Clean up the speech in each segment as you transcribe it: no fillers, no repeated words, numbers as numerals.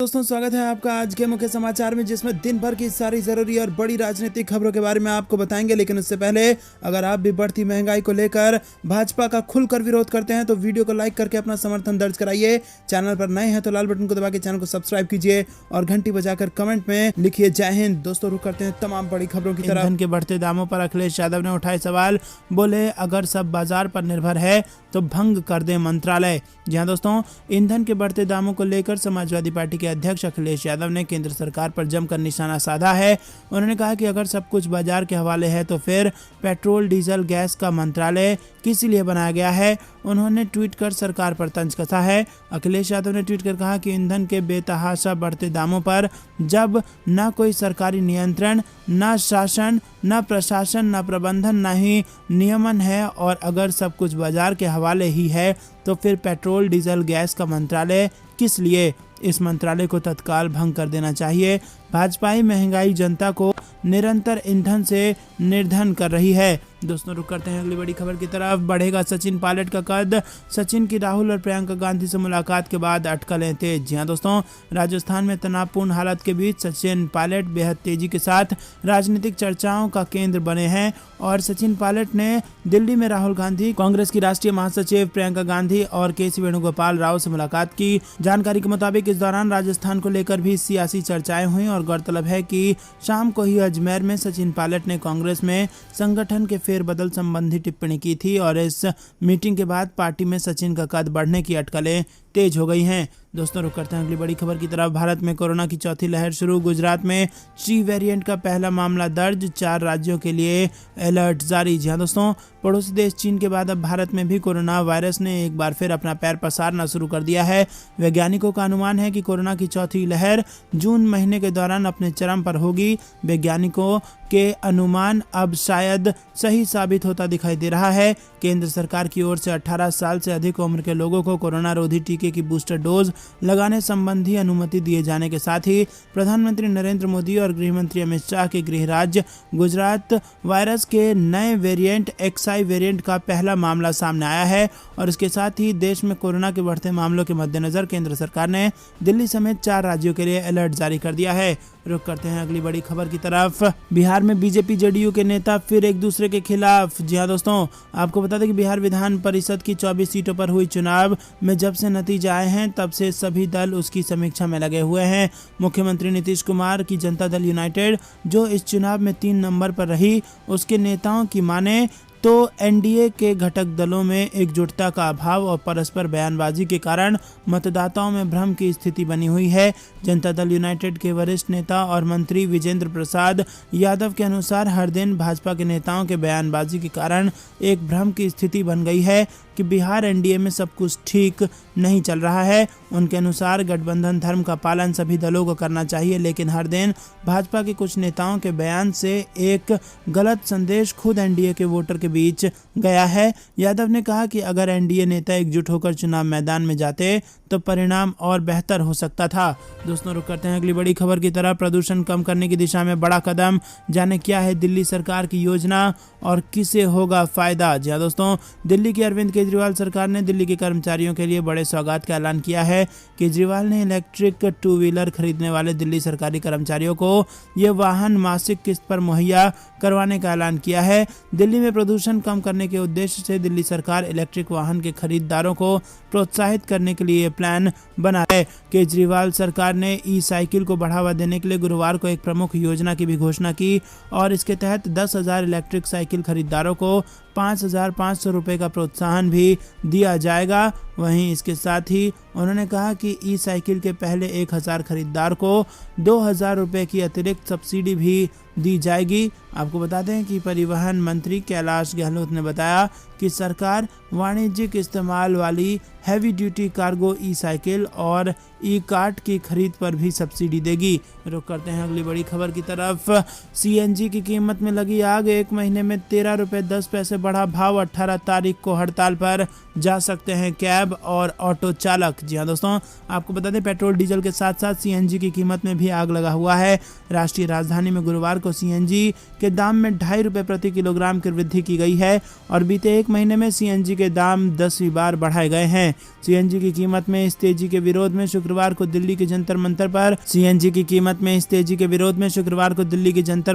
दोस्तों, स्वागत है आपका आज के मुख्य समाचार में, जिसमें दिन भर की सारी जरूरी और बड़ी राजनीतिक खबरों के बारे में आपको बताएंगे। लेकिन उससे पहले अगर आप भी बढ़ती महंगाई को लेकर भाजपा का खुलकर विरोध करते हैं तो वीडियो को लाइक करके अपना समर्थन दर्ज कराइए। चैनल पर नए हैं तो लाल बटन को दबा के चैनल को सब्सक्राइब कीजिए और घंटी बजाकर कमेंट में लिखिए जय हिंद। दोस्तों, रुक करते हैं तमाम बड़ी खबरों की तरफ। ईंधन के बढ़ते दामों पर अखिलेश यादव ने उठाए सवाल। बोले अगर सब बाजार पर निर्भर है तो भंग कर दे मंत्रालय। जहां दोस्तों, ईंधन के बढ़ते दामों को लेकर समाजवादी पार्टी के अध्यक्ष अखिलेश यादव ने केंद्र सरकार पर जमकर निशाना साधा है। उन्होंने कहा कि अगर सब कुछ बाजार के हवाले है तो फिर पेट्रोल डीजल गैस का मंत्रालय किस लिए बनाया गया है। उन्होंने ट्वीट कर सरकार पर तंज कसा है। अखिलेश यादव ने ट्वीट कर कहा कि ईंधन के बेतहाशा बढ़ते दामों पर जब न कोई सरकारी नियंत्रण, न शासन, न प्रशासन, न प्रबंधन, न ही नियमन है और अगर सब कुछ बाजार के हवाले ही है तो फिर पेट्रोल डीजल गैस का मंत्रालय किस लिए। इस मंत्रालय को तत्काल भंग कर देना चाहिए। भाजपाई महंगाई जनता को निरंतर ईंधन से निर्धन कर रही है। दोस्तों, रुक करते हैं अगली बड़ी खबर की तरफ। बढ़ेगा सचिन पायलट का कद। सचिन की राहुल और प्रियंका गांधी से मुलाकात के बाद अटकलें तेज। जी हां दोस्तों, राजस्थान में तनावपूर्ण हालत के बीच सचिन पायलट बेहद तेजी के साथ राजनीतिक चर्चाओं का केंद्र बने हैं और सचिन पायलट ने दिल्ली में राहुल गांधी, कांग्रेस की राष्ट्रीय महासचिव प्रियंका गांधी और के.सी. वेणुगोपाल राव से मुलाकात की। जानकारी के मुताबिक इस दौरान राजस्थान को लेकर भी सियासी चर्चाएं हुई और गौरतलब है कि शाम को ही अजमेर में सचिन पायलट ने कांग्रेस में संगठन के फेरबदल संबंधी टिप्पणी की थी और इस मीटिंग के बाद पार्टी में सचिन का कद बढ़ने की अटकलें तेज हो गई हैं। दोस्तों, रुक करते हैं अगली बड़ी खबर की तरफ। भारत में कोरोना की चौथी लहर शुरू। गुजरात में सी वेरिएंट का पहला मामला दर्ज। 4 राज्यों के लिए अलर्ट जारी। जी हां दोस्तों, पड़ोसी देश चीन के बाद अब भारत में भी कोरोना वायरस ने एक बार फिर अपना पैर पसारना शुरू कर दिया है। वैज्ञानिकों का अनुमान है कि कोरोना की चौथी लहर जून महीने के दौरान अपने चरम पर होगी। वैज्ञानिकों के अनुमान अब शायद सही साबित होता दिखाई दे रहा है। केंद्र सरकार की ओर से 18 साल से अधिक उम्र के लोगों को कोरोना रोधी टीके की बूस्टर डोज लगाने संबंधी अनुमति दिए जाने के साथ ही प्रधानमंत्री नरेंद्र मोदी और गृह मंत्री अमित शाह के गृह राज्य गुजरात वायरस के नए वेरिएंट XI वेरिएंट का पहला मामला सामने आया है। और इसके साथ ही देश में कोरोना के बढ़ते मामलों के मद्देनजर केंद्र सरकार ने दिल्ली समेत 4 राज्यों के लिए अलर्ट जारी कर दिया है। रुक करते हैं अगली बड़ी खबर की तरफ। बिहार में बीजेपी जेडीयू के नेता फिर एक दूसरे के खिलाफ। जी हां दोस्तों, आपको बता दें कि बिहार विधान परिषद की 24 सीटों पर हुई चुनाव में जब से नतीजे आए हैं तब से सभी दल उसकी समीक्षा में लगे हुए हैं। मुख्यमंत्री नीतीश कुमार की जनता दल यूनाइटेड, जो इस चुनाव में 3 नंबर पर रही, उसके नेताओं की माने तो एनडीए के घटक दलों में एकजुटता का अभाव और परस्पर बयानबाजी के कारण मतदाताओं में भ्रम की स्थिति बनी हुई है। जनता दल यूनाइटेड के वरिष्ठ नेता और मंत्री विजेंद्र प्रसाद यादव के अनुसार हर दिन भाजपा के नेताओं के बयानबाजी के कारण एक भ्रम की स्थिति बन गई है कि बिहार एनडीए में सब कुछ ठीक नहीं चल रहा है। उनके अनुसार गठबंधन धर्म का पालन सभी दलों को करना चाहिए, लेकिन हर दिन भाजपा के कुछ नेताओं के बयान से एक गलत संदेश खुद एनडीए के वोटर के बीच गया है। यादव ने कहा कि अगर एनडीए नेता एकजुट होकर चुनाव मैदान में जाते तो परिणाम और बेहतर हो सकता था। दोस्तों, रुक करते हैं अगली बड़ी खबर की तरफ। प्रदूषण कम करने की दिशा में बड़ा कदम। जाने क्या है दिल्ली सरकार की योजना और किसे होगा फायदा। जी हां दोस्तों, दिल्ली की अरविंद केजरीवाल सरकार ने दिल्ली के कर्मचारियों के लिए बड़े सौगात का ऐलान किया है। केजरीवाल ने इलेक्ट्रिक 2 व्हीलर खरीदने वाले दिल्ली सरकारी कर्मचारियों को ये वाहन मासिक किस्त पर मुहैया करवाने का ऐलान किया है। दिल्ली में प्रदूषण कम करने के उद्देश्य से दिल्ली सरकार इलेक्ट्रिक वाहन के खरीदारों को प्रोत्साहित करने के लिए प्लान बना है। केजरीवाल सरकार ने ई साइकिल को बढ़ावा देने के लिए गुरुवार को एक प्रमुख योजना की भी घोषणा की और इसके तहत 10,000 इलेक्ट्रिक साइकिल खरीदारों को 5,500 रुपये का प्रोत्साहन भी दिया जाएगा। वहीं इसके साथ ही उन्होंने कहा कि ई साइकिल के पहले 1,000 खरीदार को 2,000 रुपये की अतिरिक्त सब्सिडी भी दी जाएगी। आपको बता दें कि परिवहन मंत्री कैलाश गहलोत ने बताया कि सरकार वाणिज्यिक इस्तेमाल वाली हैवी ड्यूटी कार्गो ई साइकिल और ई कार्ट की खरीद पर भी सब्सिडी देगी। रुक करते हैं अगली बड़ी खबर की तरफ। सीएनजी की कीमत में लगी आग। 1 महीने में 13 रुपये 10 पैसे बढ़ा भाव। 18 तारीख को हड़ताल पर जा सकते हैं कैब। कैब और ऑटो चालक। जी हाँ दोस्तों, आपको बता दें पेट्रोल डीजल के साथ साथ सीएनजी की कीमत में भी आग लगा हुआ है। राष्ट्रीय राजधानी में गुरुवार को सीएनजी के दाम में 2.5 रुपये प्रति किलोग्राम की वृद्धि की गई है और बीते एक महीने में सीएनजी के दाम 10वीं बार बढ़ाए गए हैं। सीएनजी की कीमत में इस तेजी के विरोध में शुक्रवार को दिल्ली के जंतर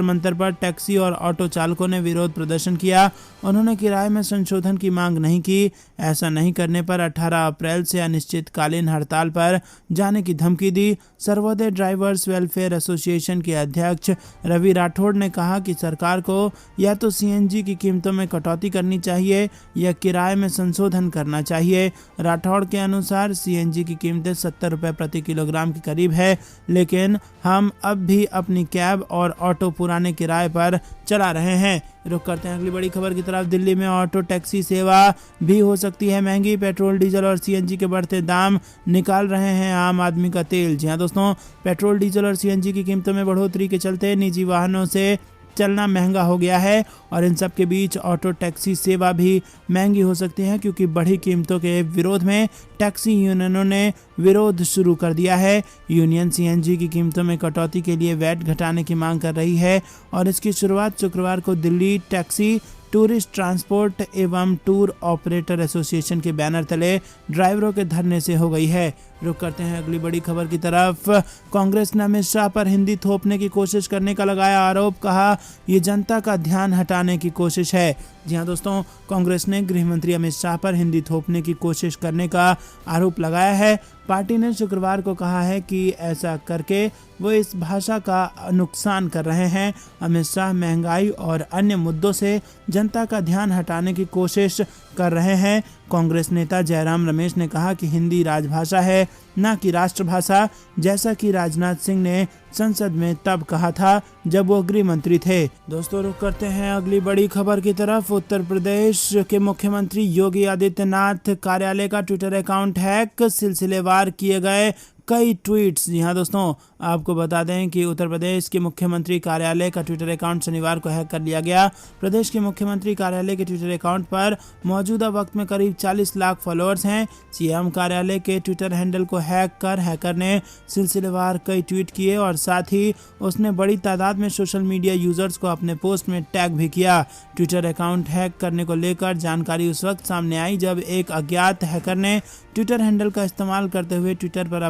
मंतर पर टैक्सी और ऑटो चालकों ने विरोध प्रदर्शन किया। उन्होंने किराए में संशोधन की मांग नहीं की। ऐसा नहीं करने पर 18 अप्रैल से अनिश्चितकालीन हड़ताल पर जाने की धमकी दी। सर्वोदय ड्राइवर्स वेलफेयर एसोसिएशन के अध्यक्ष रवि राठौड़ ने कहा कि सरकार को या तो सीएनजी की कीमतों में कटौती करनी चाहिए या किराए में संशोधन करना चाहिए। राठौड़ के अनुसार सीएनजी की कीमतें 70 रुपये प्रति किलोग्राम के करीब है, लेकिन हम अब भी अपनी कैब और ऑटो पुराने किराए पर चला रहे हैं। रुक करते हैं अगली बड़ी खबर की तरफ। दिल्ली में ऑटो टैक्सी सेवा भी हो सकती है महंगी। पेट्रोल डीजल और सीएनजी के बढ़ते दाम निकाल रहे हैं आम आदमी का तेल। जी हाँ दोस्तों, पेट्रोल डीजल और सीएनजी की कीमतों में बढ़ोतरी के चलते निजी वाहनों से चलना महंगा हो गया है और इन सब के बीच ऑटो टैक्सी सेवा भी महंगी हो सकती है, क्योंकि बढ़ी कीमतों के विरोध में टैक्सी यूनियनों ने विरोध शुरू कर दिया है। यूनियन सीएनजी की कीमतों में कटौती के लिए वैट घटाने की मांग कर रही है और इसकी शुरुआत शुक्रवार को दिल्ली टैक्सी टूरिस्ट ट्रांसपोर्ट एवं टूर ऑपरेटर एसोसिएशन के बैनर तले ड्राइवरों के धरने से हो गई है। रुक करते हैं अगली बड़ी खबर की तरफ। कांग्रेस ने अमित शाह पर हिंदी थोपने की कोशिश करने का लगाया आरोप, कहा ये जनता का ध्यान हटाने की कोशिश है। जी हाँ दोस्तों, कांग्रेस ने गृह मंत्री अमित शाह पर हिंदी थोपने की कोशिश करने का आरोप लगाया है। पार्टी ने शुक्रवार को कहा है कि ऐसा करके वो इस भाषा का नुकसान कर रहे हैं। अमित शाह महंगाई और अन्य मुद्दों से जनता का ध्यान हटाने की कोशिश कर रहे हैं। कांग्रेस नेता जयराम रमेश ने कहा कि हिंदी राजभाषा है, न कि राष्ट्रभाषा, जैसा कि राजनाथ सिंह ने संसद में तब कहा था जब वो गृह मंत्री थे। दोस्तों, रुक करते हैं अगली बड़ी खबर की तरफ। उत्तर प्रदेश के मुख्यमंत्री योगी आदित्यनाथ कार्यालय का ट्विटर अकाउंट हैक, सिलसिलेवार किए गए कई ट्वीट्स। जी हाँ दोस्तों, आपको बता दें कि उत्तर प्रदेश के मुख्यमंत्री कार्यालय का ट्विटर अकाउंट शनिवार को हैक कर लिया गया। प्रदेश के मुख्यमंत्री कार्यालय के ट्विटर अकाउंट पर मौजूदा वक्त में करीब 40 लाख फॉलोअर्स हैं। सीएम कार्यालय के ट्विटर हैंडल को हैक कर हैकर ने सिलसिलेवार कई ट्वीट किए और साथ ही उसने बड़ी तादाद में सोशल मीडिया यूजर्स को अपने पोस्ट में टैग भी किया। ट्विटर अकाउंट हैक करने को लेकर जानकारी उस वक्त सामने आई जब एक अज्ञात हैकर ने ट्विटर हैंडल का इस्तेमाल करते हुए ट्विटर पर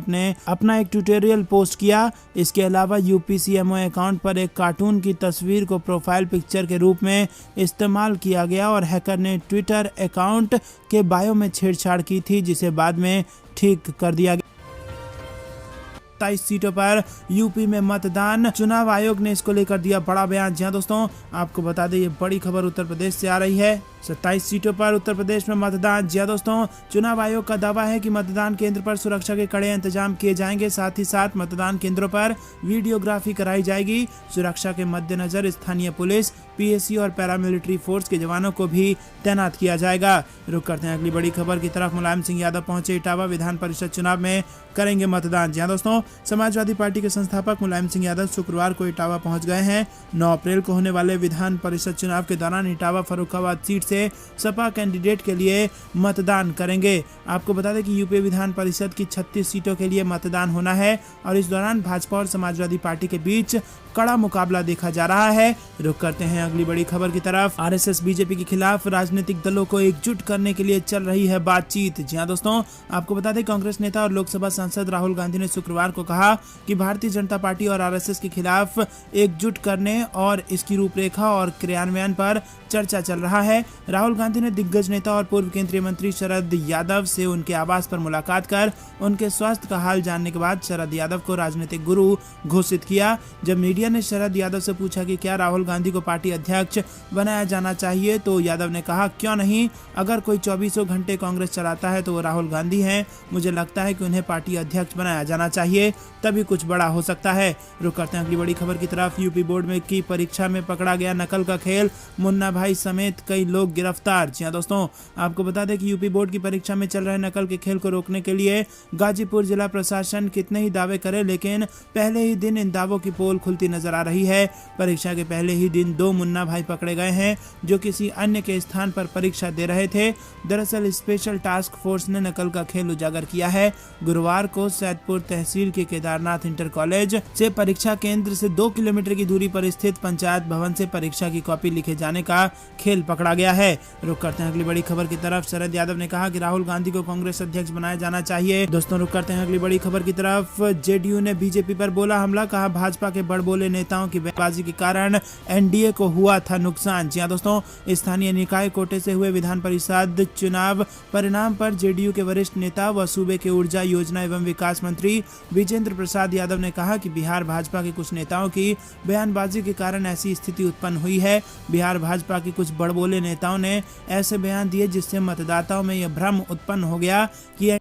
अपना एक ट्यूटोरियल पोस्ट किया। इसके अलावा यूपीसीएमओ अकाउंट पर एक कार्टून की तस्वीर को प्रोफाइल पिक्चर के रूप में इस्तेमाल किया गया और हैकर ने ट्विटर अकाउंट के बायो में छेड़छाड़ की थी, जिसे बाद में ठीक कर दिया गया। 27 सीटों पर यूपी में मतदान, चुनाव आयोग ने इसको लेकर दिया बड़ा बयान। जी हाँ दोस्तों, आपको बता दें ये बड़ी खबर उत्तर प्रदेश से आ रही है। 27 सीटों पर उत्तर प्रदेश में मतदान। जी हाँ दोस्तों, चुनाव आयोग का दावा है कि मतदान केंद्र पर सुरक्षा के कड़े इंतजाम किए जाएंगे। साथ ही साथ मतदान केंद्रों पर वीडियोग्राफी कराई जाएगी। सुरक्षा के मद्देनजर स्थानीय पुलिस, पीएसी और पैरामिलिट्री फोर्स के जवानों को भी तैनात किया जाएगा। रुक करते हैं अगली बड़ी खबर की तरफ। मुलायम सिंह यादव पहुंचे इटावा, विधान परिषद चुनाव में करेंगे मतदान। जी हाँ दोस्तों, समाजवादी पार्टी के संस्थापक मुलायम सिंह यादव शुक्रवार को इटावा पहुंच गए हैं। 9 अप्रैल को होने वाले विधान परिषद चुनाव के दौरान इटावा फर्रुखाबाद सीट से सपा कैंडिडेट के लिए मतदान करेंगे। आपको बता दें कि यूपी विधान परिषद की 36 सीटों के लिए मतदान होना है और इस दौरान भाजपा और समाजवादी पार्टी के बीच कड़ा मुकाबला देखा जा रहा है। रुक करते हैं अगली बड़ी खबर की तरफ। आरएसएस बीजेपी के खिलाफ राजनीतिक दलों को एकजुट करने के लिए चल रही है बातचीत। जी हाँ दोस्तों, आपको बता दें कांग्रेस नेता और लोकसभा सांसद राहुल गांधी ने शुक्रवार को कहा कि भारतीय जनता पार्टी और आरएसएस के खिलाफ एकजुट करने और इसकी रूपरेखा और क्रियान्वयन पर चर्चा चल रहा है। राहुल गांधी ने दिग्गज नेता और पूर्व केंद्रीय मंत्री शरद यादव से उनके आवास पर मुलाकात कर उनके स्वास्थ्य का हाल जानने के बाद शरद यादव को राजनीतिक गुरु घोषित किया। जब मीडिया ने शरद यादव से पूछा कि क्या राहुल गांधी को पार्टी अध्यक्ष बनाया जाना चाहिए, तो यादव ने कहा क्यों नहीं, अगर कोई 24 घंटे कांग्रेस चलाता है तो वो राहुल गांधी हैं। मुझे लगता है कि उन्हें पार्टी अध्यक्ष बनाया जाना चाहिए, तभी कुछ बड़ा हो सकता है। रुक करते हैं अगली बड़ी खबर की तरफ। यूपी बोर्ड में की परीक्षा में पकड़ा गया नकल का खेल, मुन्ना भाई समेत कई लोग गिरफ्तार। जी हाँ दोस्तों, आपको बता दें कि यूपी बोर्ड की परीक्षा में चल रहे नकल के खेल को रोकने के लिए गाजीपुर जिला प्रशासन कितने ही दावे करे, लेकिन पहले ही दिन इन दावों की पोल खुलती नजर आ रही है। परीक्षा के पहले ही दिन 2 मुन्ना भाई पकड़े गए हैं जो किसी अन्य के स्थान पर परीक्षा दे रहे थे। दरअसल स्पेशल टास्क फोर्स ने नकल का खेल उजागर किया है। गुरुवार को सैदपुर तहसील के केदारनाथ इंटर कॉलेज से परीक्षा केंद्र से 2 किलोमीटर की दूरी पर स्थित पंचायत भवन से परीक्षा की कॉपी लिखे जाने का खेल पकड़ा गया है। रुक करते हैं अगली बड़ी खबर की तरफ। शरद यादव ने कहा कि राहुल गांधी को कांग्रेस अध्यक्ष बनाया जाना चाहिए। दोस्तों रुक करते हैं अगली बड़ी खबर की तरफ। जेडीयू ने बीजेपी पर बोला हमला, कहा भाजपा के बड़बोले नेताओं की बयानबाजी के कारण एनडीए को हुआ था नुकसान। जी हां दोस्तों, स्थानीय निकाय कोटे से हुए विधान परिषद चुनाव परिणाम पर जेडीयू के वरिष्ठ नेता व सूबे के ऊर्जा योजना एवं विकास मंत्री विजेंद्र प्रसाद यादव ने कहा कि बिहार भाजपा के कुछ नेताओं की बयानबाजी के कारण ऐसी स्थिति उत्पन्न हुई है। बिहार भाजपा के कुछ बड़बोले नेताओं ने ऐसे बयान दिए जिससे मतदाताओं में यह भ्रम उत्पन्न हो गया कि